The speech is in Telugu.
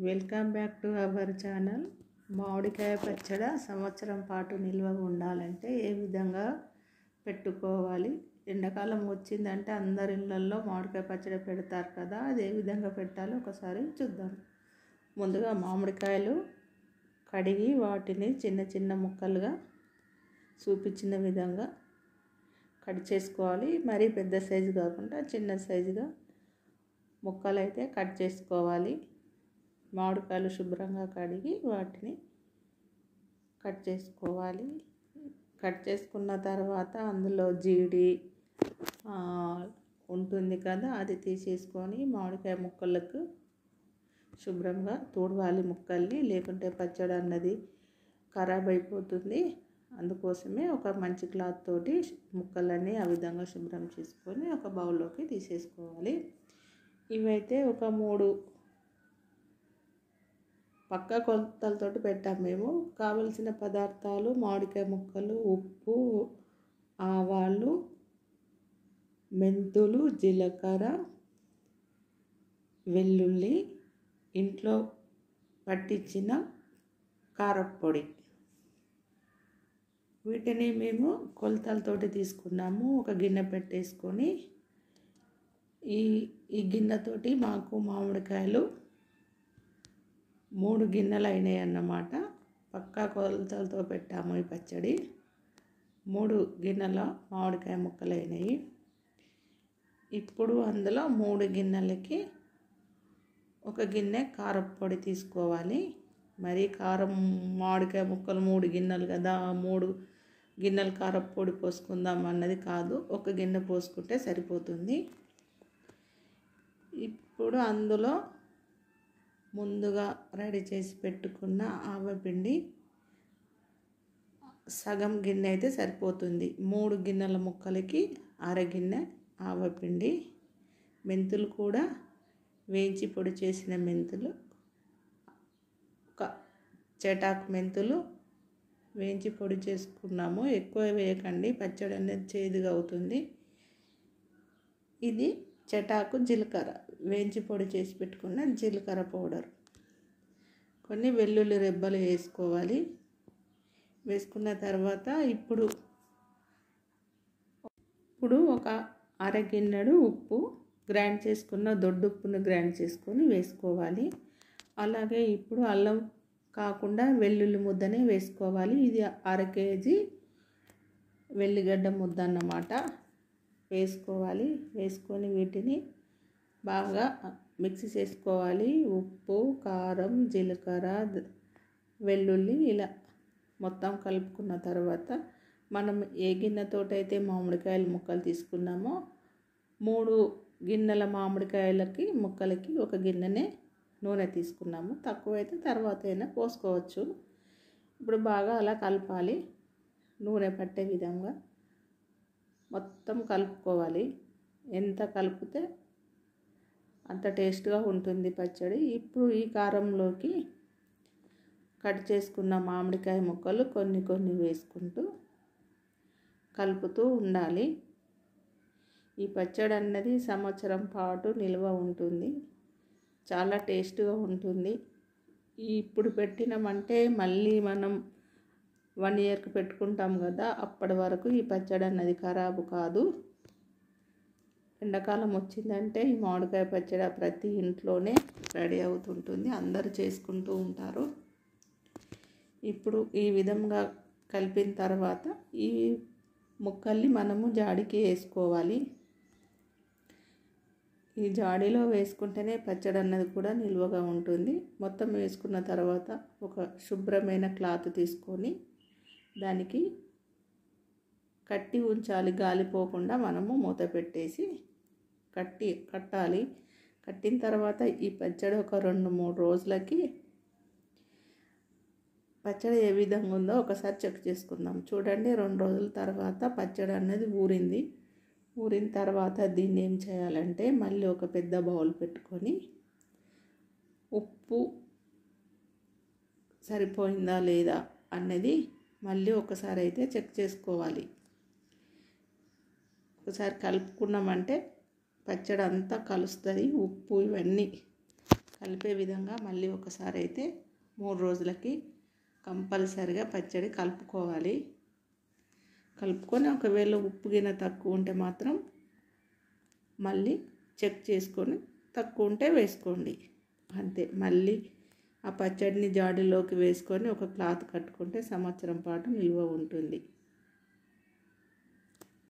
Welcome back to our channel. మామిడికాయ పచ్చడి సంవత్సరం పాటు నిల్వ ఉండాలంటే ఏ విధంగా పెట్టుకోవాలి? ఎండాకాలం వచ్చిందంటే అందరి ఇళ్ళల్లో మామిడికాయ పచ్చడి పెడతారు కదా, అది ఏ విధంగా పెట్టాలో ఒకసారి చూద్దాం. ముందుగా మామిడికాయలు కడిగి వాటిని చిన్న చిన్న ముక్కలుగా చూపించిన విధంగా కట్ చేసుకోవాలి. మరీ పెద్ద సైజు కాకుండా చిన్న సైజుగా ముక్కలు అయితే కట్ చేసుకోవాలి. మామిడికాయలు శుభ్రంగా కడిగి వాటిని కట్ చేసుకోవాలి. కట్ చేసుకున్న తర్వాత అందులో జీడి ఉంటుంది కదా, అది తీసేసుకొని మామిడికాయ ముక్కలకు శుభ్రంగా తూడవాలి ముక్కల్ని, లేకుంటే పచ్చడి అన్నది ఖరాబ్ అయిపోతుంది. అందుకోసమే ఒక మంచి క్లాత్ తోటి ముక్కలన్నీ ఆ విధంగా శుభ్రం చేసుకొని ఒక బౌల్లోకి తీసేసుకోవాలి. ఇవైతే ఒక 3 పక్క కొలతలతోటి పెట్టాం మేము. కావలసిన పదార్థాలు: మామిడికాయ ముక్కలు, ఉప్పు, ఆవాలు, మెంతులు, జీలకర్ర, వెల్లుల్లి, ఇంట్లో పట్టించిన కారప్పొడి. వీటిని మేము కొలతలతోటి తీసుకున్నాము. ఒక గిన్నె పెట్టేసుకొని ఈ గిన్నెతోటి మాకు మామిడికాయలు 3 గిన్నెలు అయినాయి అన్నమాట. పక్కా కొలతలతో పెట్టాము ఈ పచ్చడి. 3 గిన్నెల మామిడికాయ ముక్కలు అయినాయి. ఇప్పుడు అందులో 3 గిన్నెలకి ఒక గిన్నె కారప్పొడి తీసుకోవాలి. మరి కారం మామిడికాయ ముక్కలు 3 గిన్నెలు కదా, 3 గిన్నెలు కారప్పొడి పోసుకుందాం అన్నది కాదు, ఒక గిన్నె పోసుకుంటే సరిపోతుంది. ఇప్పుడు అందులో ముందుగా రెడీ చేసి పెట్టుకున్న ఆవపిండి సగం గిన్నె అయితే సరిపోతుంది. 3 గిన్నెల ముక్కలకి అరగిన్నె ఆవపిండి. మెంతులు కూడా వేయించి పొడి చేసిన మెంతులు, ఒక చెటాకు మెంతులు వేయించి పొడి చేసుకున్నాము. ఎక్కువ వేయకండి, పచ్చడి అనేది చేదుగా అవుతుంది. ఇది చెటాకు జీలకర్ర, వేయించి పొడి చేసి పెట్టుకున్న జీలకర్ర పౌడర్. కొన్ని వెల్లుల్లి రెబ్బలు వేసుకోవాలి. వేసుకున్న తర్వాత ఇప్పుడు ఒక అరగిన్నెడు ఉప్పు, గ్రైండ్ చేసుకున్న దొడ్డుప్పును గ్రైండ్ చేసుకొని వేసుకోవాలి. అలాగే ఇప్పుడు అల్లం కాకుండా వెల్లుల్లి ముద్దనే వేసుకోవాలి. ఇది 1/2 కేజీ వెల్లిగడ్డ ముద్ద అన్నమాట. వేసుకోవాలి. వేసుకొని వీటిని బాగా మిక్సీ చేసుకోవాలి. ఉప్పు, కారం, జీలకర్ర, వెల్లుల్లి ఇలా మొత్తం కలుపుకున్న తర్వాత మనం ఏ గిన్నెతోటైతే మామిడికాయల ముక్కలు తీసుకున్నామో 3 గిన్నెల మామిడికాయలకి ముక్కలకి ఒక గిన్నెనే నూనె తీసుకున్నాము. తక్కువైతే తర్వాత అయినా పోసుకోవచ్చు. ఇప్పుడు బాగా అలా కలపాలి. నూనె పట్టే విధంగా మొత్తం కలుపుకోవాలి. ఎంత కలిపితే అంత టేస్ట్గా ఉంటుంది పచ్చడి. ఇప్పుడు ఈ కారంలోకి కట్ చేసుకున్న మామిడికాయ ముక్కలు కొన్ని కొన్ని వేసుకుంటూ కలుపుతూ ఉండాలి. ఈ పచ్చడి అన్నది సంవత్సరం పాటు నిల్వ ఉంటుంది. చాలా టేస్ట్గా ఉంటుంది. ఇప్పుడు పెట్టినామంటే మళ్ళీ మనం 1 ఇయర్కి పెట్టుకుంటాం కదా, అప్పటి వరకు ఈ పచ్చడి అన్నది ఖరాబు కాదు. ఎండాకాలం వచ్చిందంటే ఈ మామిడికాయ పచ్చడి ప్రతి ఇంట్లోనే రెడీ అవుతుంటుంది, అందరూ చేసుకుంటూ ఉంటారు. ఇప్పుడు ఈ విధంగా కలిపిన తర్వాత ఈ ముక్కల్ని మనము జాడికి వేసుకోవాలి. ఈ జాడీలో వేసుకుంటేనే పచ్చడి అన్నది కూడా నిల్వగా ఉంటుంది. మొత్తం వేసుకున్న తర్వాత ఒక శుభ్రమైన క్లాత్ తీసుకొని దానికి కట్టి ఉంచాలి. గాలిపోకుండా మనము మూత పెట్టేసి కట్టాలి. కట్టిన తర్వాత ఈ పచ్చడి ఒక 2-3 రోజులకి పచ్చడి ఏ విధంగా ఉందో ఒకసారి చెక్ చేసుకుందాం. చూడండి, 2 రోజుల తర్వాత పచ్చడి అనేది ఊరిన తర్వాత దీన్ని ఏం చేయాలంటే మళ్ళీ ఒక పెద్ద బౌల్ పెట్టుకొని ఉప్పు సరిపోయిందా లేదా అన్నది మళ్ళీ ఒకసారి అయితే చెక్ చేసుకోవాలి. ఒకసారి కలుపుకున్నామంటే పచ్చడి అంతా కలుస్తుంది. ఉప్పు ఇవన్నీ కలిపే విధంగా మళ్ళీ ఒకసారి అయితే 3 రోజులకి కంపల్సరిగా పచ్చడి కలుపుకోవాలి. కలుపుకొని ఒకవేళ ఉప్పు గిన్నె తక్కువ ఉంటే మాత్రం మళ్ళీ చెక్ చేసుకొని తక్కువ ఉంటే వేసుకోండి. అంతే. మళ్ళీ ఆ పచ్చడిని జాడీలోకి వేసుకొని ఒక క్లాత్ కట్టుకుంటే సంవత్సరం పాటు నిల్వ ఉంటుంది.